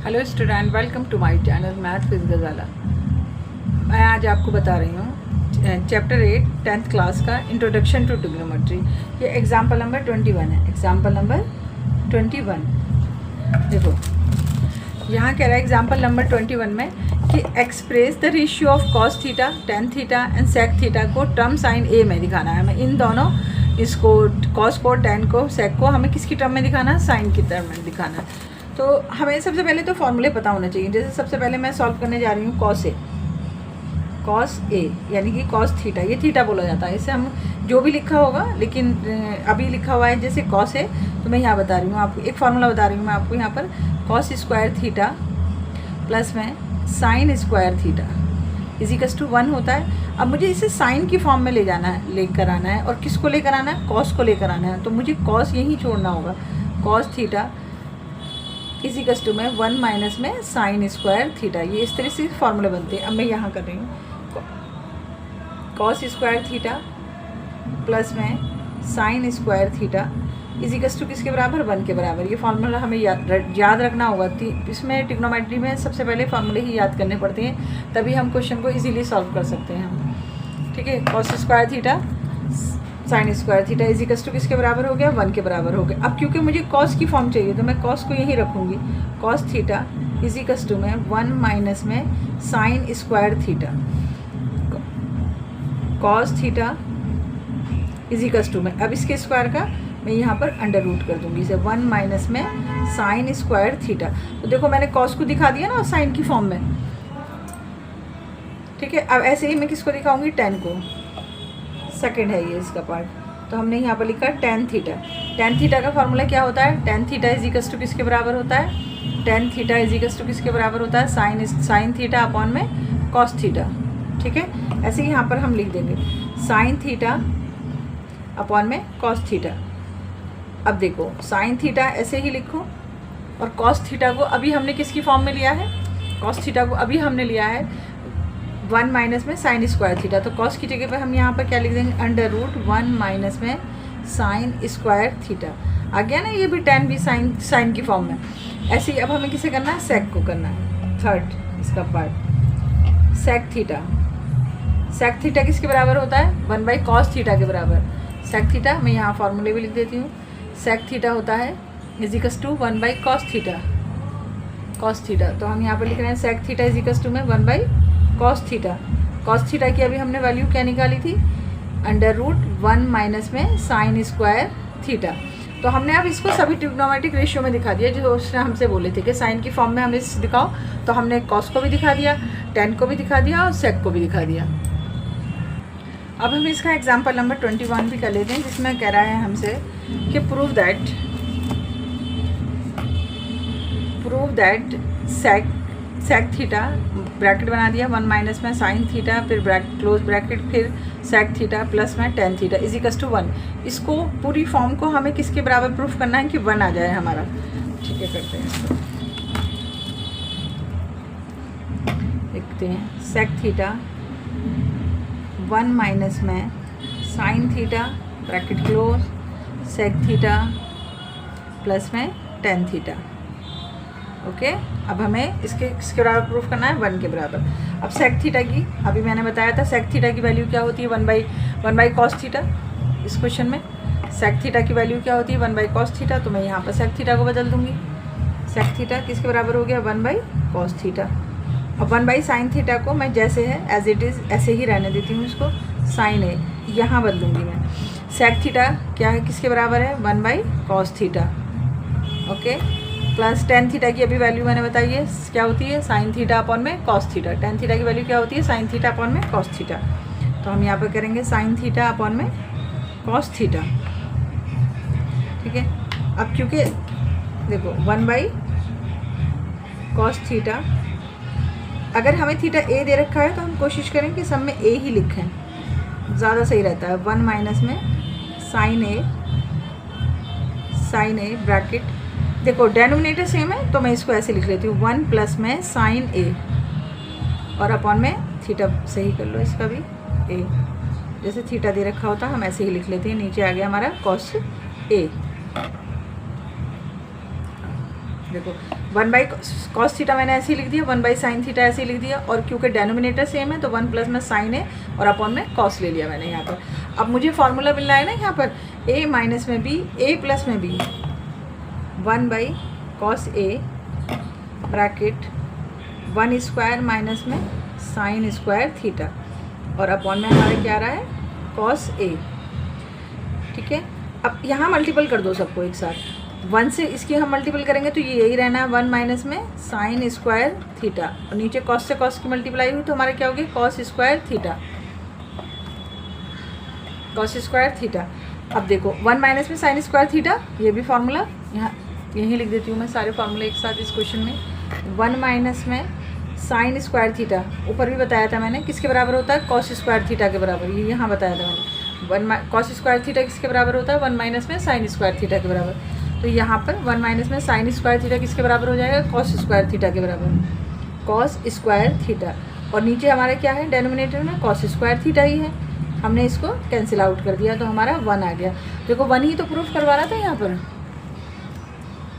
Hello student, welcome to my channel math with Gazala. मैं आज आपको बता रही हूँ चैप्टर 8 10th क्लास का इंट्रोडक्शन टू ट्रिग्नोमेट्री। ये एग्जाम्पल नंबर 21 है। एग्जाम्पल नंबर 21 देखो, यहाँ कह रहा है एग्जाम्पल नंबर 21 में कि express the ratio of cos theta, tan theta and sec theta को टर्म साइन ए में दिखाना है। हमें इन दोनों, इसको कॉस को, टेन को, सेक को हमें किसकी टर्म में दिखाना है? साइन की टर्म में दिखाना है। तो हमें सबसे पहले तो फॉर्मूले पता होना चाहिए। जैसे सबसे पहले मैं सॉल्व करने जा रही हूँ कॉस ए यानी कि कॉस थीटा। ये थीटा बोला जाता है, इसे हम जो भी लिखा होगा, लेकिन अभी लिखा हुआ है जैसे कॉस ए, तो मैं यहाँ बता रही हूँ आपको, एक फार्मूला बता रही हूँ मैं आपको यहाँ पर। कॉस स्क्वायर थीटा प्लस में sine square theta equals to 1 होता है। अब मुझे इसे साइन की फॉर्म में लेकर आना है। और किसको लेकर आना है? कॉस को लेकर आना है। तो मुझे कॉस यहीं छोड़ना होगा। कॉस थीटा इजिकल्स टू में 1 माइनस में साइन स्क्वायर थीटा। ये इस तरह से फॉर्मूले बनते हैं। अब मैं यहाँ कर रही हूँ कॉस स्क्वायर थीटा प्लस में sine square theta equals to किसके बराबर? 1 के बराबर। ये फार्मूला हमें याद रखना होगा। इसमें ट्रिग्नोमेट्री में सबसे पहले फार्मूले ही याद करने पड़ते हैं, तभी हम क्वेश्चन को इजीली सॉल्व कर सकते हैं। ठीक है, cos square theta sine square theta equals to किसके बराबर हो गया? 1 के बराबर हो गया। अब क्योंकि मुझे कॉस की फॉर्म चाहिए तो मैं कॉस को यहीं रखूँगी। कॉस थीटा इजिकल्स टू में 1 माइनस में sine square theta. Cos theta equals to में, अब इसके स्क्वायर का मैं यहाँ पर अंडर रूट कर दूँगी इसे, 1 माइनस में साइन स्क्वायर थीटा। तो देखो मैंने कॉस को दिखा दिया ना साइन की फॉर्म में। ठीक है, अब ऐसे ही मैं किसको दिखाऊँगी? टेन को। सेकेंड है ये इसका पार्ट। तो हमने यहाँ पर लिखा टेन थीटा। टेन थीटा का फॉर्मूला क्या होता है? टेन थीटा इजिकल्स टू किसके बराबर होता है? टेन थीटा इजिकल्स टू किसके बराबर होता है? साइन थीटा अपॉन में कॉस थीटा। ठीक है, ऐसे ही यहाँ पर हम लिख देंगे साइन थीटा अपॉन में कॉस थीटा। अब देखो साइन थीटा ऐसे ही लिखो, और कॉस थीटा को अभी हमने किसकी फॉर्म में लिया है? कॉस थीटा को अभी हमने लिया है 1 माइनस में साइन स्क्वायर थीटा। तो कॉस की जगह पे हम यहाँ पर क्या लिख देंगे? अंडर रूट 1 माइनस में साइन स्क्वायर थीटा। आ गया ना, ये भी टेन भी साइन की फॉर्म में। ऐसे ही अब हमें किसे करना है? सेक को करना है। थर्ड इसका part sec theta. Sec theta किसके बराबर होता है? 1 बाई कॉस थीटा के बराबर। सेक थीटा मैं यहाँ फॉर्मूले भी लिख देती हूँ। सेक थीटा होता है equals to 1 by cos theta. Cos theta तो हम यहाँ पर लिख रहे हैं सेक थीटा इजिकल्स टू में 1 by cos theta. Cos theta की अभी हमने वैल्यू क्या निकाली थी? अंडर रूट 1 माइनस में साइन स्क्वायर थीटा। तो हमने अब इसको सभी ट्रिग्नोमेट्रिक रेशियो में दिखा दिया, जो उसने हमसे बोले थे कि साइन की फॉर्म में हमें दिखाओ। तो हमने कॉस को भी दिखा दिया, टेन को भी दिखा दिया और सेक को भी दिखा दिया। अब हम इसका एग्जाम्पल नंबर 21 भी कर लेते हैं, जिसमें कह रहा है हमसे कि prove that sec theta, bracket बना दिया, 1 माइनस में साइन थीटा, फिर क्लोज ब्रैकेट, फिर सेक थीटा प्लस में टेन थीटा इजिकल्स टू 1। इसको पूरी फॉर्म को हमें किसके बराबर प्रूफ करना है कि 1 आ जाए हमारा। ठीक है, करते हैं इसको। देखते हैं सेक थीटा 1 माइनस में sine theta bracket close, sec theta plus में टेन थीटा। ओके, अब हमें इसके बराबर प्रूफ करना है 1 के बराबर। अब सेक थीटा की अभी मैंने बताया था, सेक थीटा की वैल्यू क्या होती है? 1 बाई कॉस थीटा। इस क्वेश्चन में सेक थीटा की वैल्यू क्या होती है? 1 बाई कॉस थीटा। तो मैं यहाँ पर सेक थीटा को बदल दूँगी। सेक थीटा किसके बराबर हो गया? 1 बाई कॉस थीटा। अब 1 बाई साइन थीटा को मैं जैसे है एज इट इज़ ऐसे ही रहने देती हूँ, इसको साइन है यहाँ बदलूँगी मैं। सेक थीटा क्या है, किसके बराबर है? 1 by cos theta. Okay, plus tan theta की अभी वैल्यू मैंने बताई है क्या होती है? साइन थीटा अपॉन में कॉस थीटा। टेन थीटा की वैल्यू क्या होती है? साइन थीटा अपॉन में कॉस थीटा। तो हम यहाँ पर करेंगे साइन थीटा अपॉन में कॉस थीटा। ठीक है, अब क्योंकि देखो 1 बाई कॉस थीटा, अगर हमें थीटा ए दे रखा है तो हम कोशिश करें कि सब में ए ही लिखें, ज़्यादा सही रहता है। 1 माइनस में साइन ए ब्रैकेट, देखो डेनोमिनेटर सेम है तो मैं इसको ऐसे लिख लेती हूँ 1 प्लस में साइन ए, और अपॉन में थीटा सही कर लो इसका भी ए। जैसे थीटा दे रखा होता हम ऐसे ही लिख लेते हैं। नीचे आ गया हमारा कॉस ए। देखो 1 बाई कॉस थीटा मैंने ऐसे ही लिख दिया, 1 बाई साइन थीटा ऐसे ही लिख दिया, और क्योंकि डेनोमिनेटर सेम है तो 1 प्लस में साइन है और अपॉन में कॉस ले लिया मैंने यहाँ पर। अब मुझे फार्मूला मिलना है ना यहाँ पर, a माइनस में b, a प्लस में b, 1 by cos a bracket 1 square minus में साइन स्क्वायर थीटा, और अपॉन में हमारा क्या रहा है, कॉस a। ठीक है, अब यहाँ मल्टीपल कर दो सबको एक साथ, 1 से इसकी हम मल्टीपल करेंगे तो ये यही रहना है 1 माइनस में साइन स्क्वायर थीटा, और नीचे कॉस से कॉस की मल्टीप्लाई हुई तो हमारा क्या हो गया, cos square theta, cos square theta. अब देखो 1 माइनस में साइन स्क्वायर थीटा, ये भी फार्मूला यहाँ यहीं लिख देती हूँ मैं सारे फार्मूले एक साथ इस क्वेश्चन में। 1 माइनस में साइन स्क्वायर थीटा, ऊपर भी बताया था मैंने किसके बराबर होता है, कॉस स्क्वायर थीटा के बराबर, ये यहाँ बताया था मैंने। कॉस स्क्वायर थीटा किसके बराबर होता है, 1 माइनस में साइन स्क्वायर थीटा के बराबर। तो यहाँ पर 1 माइनस में साइन स्क्वायर थीटा किसके बराबर हो जाएगा, कॉस स्क्वायर थीटा के बराबर, कॉस स्क्वायर थीटा। और नीचे हमारा क्या है, डेनोमिनेटर में कॉस स्क्वायर थीटा ही है, हमने इसको कैंसिल आउट कर दिया तो हमारा 1 आ गया। देखो 1 ही तो प्रूफ करवा रहा था यहाँ पर,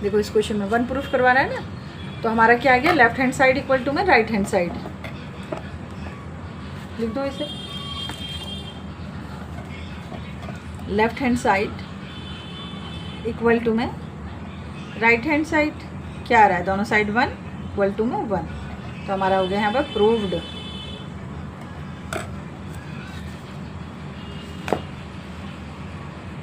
देखो इस क्वेश्चन में 1 प्रूफ करवा रहा है ना, तो हमारा क्या आ गया, left hand side equal to में राइट हैंड साइड, लिख दो इसे, left hand side equal to में राइट हैंड साइड, क्या आ रहा है, दोनों साइड 1 इक्वल टू में 1, तो हमारा हो गया यहाँ पर प्रूव्ड।